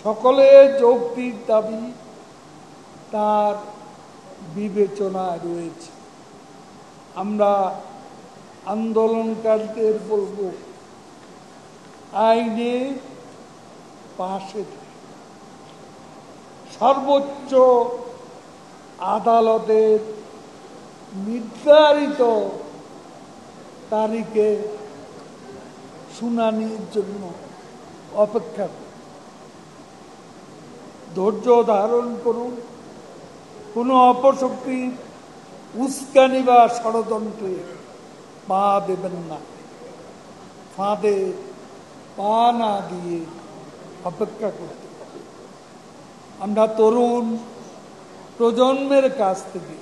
সকলে যৌক্তিক দাবি তার বিবেচনায় রয়েছে। আমরা আন্দোলনকারীদের বলব, আইনে পাশে সর্বোচ্চ আদালতের নির্ধারিত তারিখে শুনানির জন্য অপেক্ষা করুন। ধৈর্য ধারণ করুন। কোনো অপশক্তির উস্কানি বা ষড়যন্ত্রে পা দেবেন না। ফাঁদে পা না দিয়ে অপেক্ষা করতে হবে। আমরা তরুণ প্রজন্মের কাছ থেকে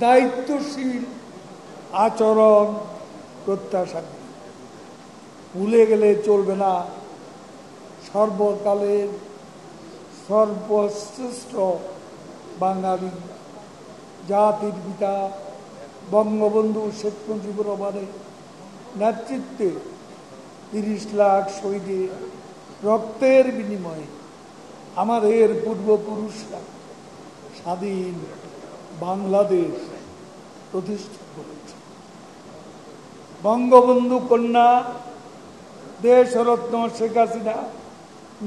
দায়িত্বশীল আচরণ প্রত্যাশা করি। ভুলে গেলে চলবে না সর্বকালের সর্বশ্রেষ্ঠ বাঙালি জাতির পিতা বঙ্গবন্ধু শেখ মুজিবুর রহমানের নেতৃত্বে ৩০ লাখ শহীদের রক্তের বিনিময়ে আমাদের পূর্বপুরুষরা স্বাধীন বাংলাদেশ প্রতিষ্ঠা করেছে। বঙ্গবন্ধু কন্যা দেশরত্ন শেখ হাসিনা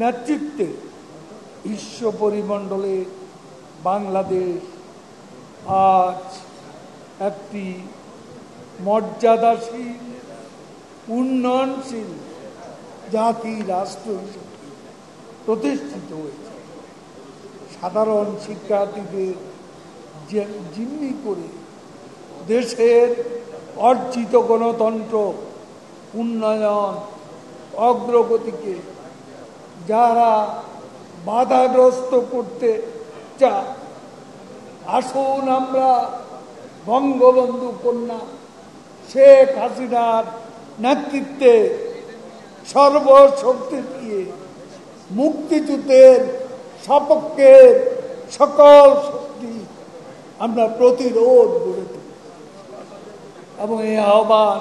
নেতৃত্বে বিশ্ব পরিমণ্ডলে বাংলাদেশ আজ একটি মর্যাদাশীল উন্নয়নশীল জাতি রাষ্ট্র হিসেবে প্রতিষ্ঠিত হয়েছে। সাধারণ শিক্ষার্থীদের জিম্মি করে দেশের অর্জিত গণতন্ত্র উন্নয়ন অগ্রগতিকে যারা বাধাগ্রস্ত করতে চায়, আসুন আমরা বঙ্গবন্ধু কন্যা শেখ হাসিনার নেতৃত্বে সর্বশক্তি দিয়ে মুক্তিযুদ্ধের সপক্ষে সকল শক্তি আমরা প্রতিরোধ গড়ে তুলি এবং এই আহ্বান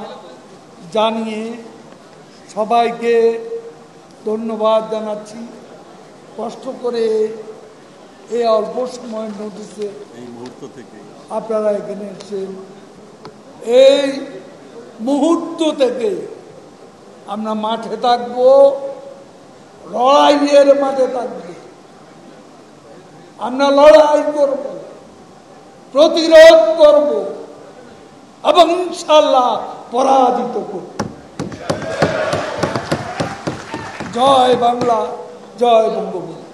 জানিয়ে সবাইকে ধন্যবাদ জানাচ্ছি। কষ্ট করে এই অল্প সময়ের নোটিশে এই মুহূর্ত থেকে আপনারা এখানে এসেছেন। এই মুহূর্ত থেকে আমরা মাঠে থাকবো, লড়াইয়ের মাঠে থাকবো। আমরা লড়াই করব, প্রতিরোধ করব এবং ইনশাআল্লাহ পরাজিত করব। জয় বাংলা, জয় বঙ্গবন্ধু।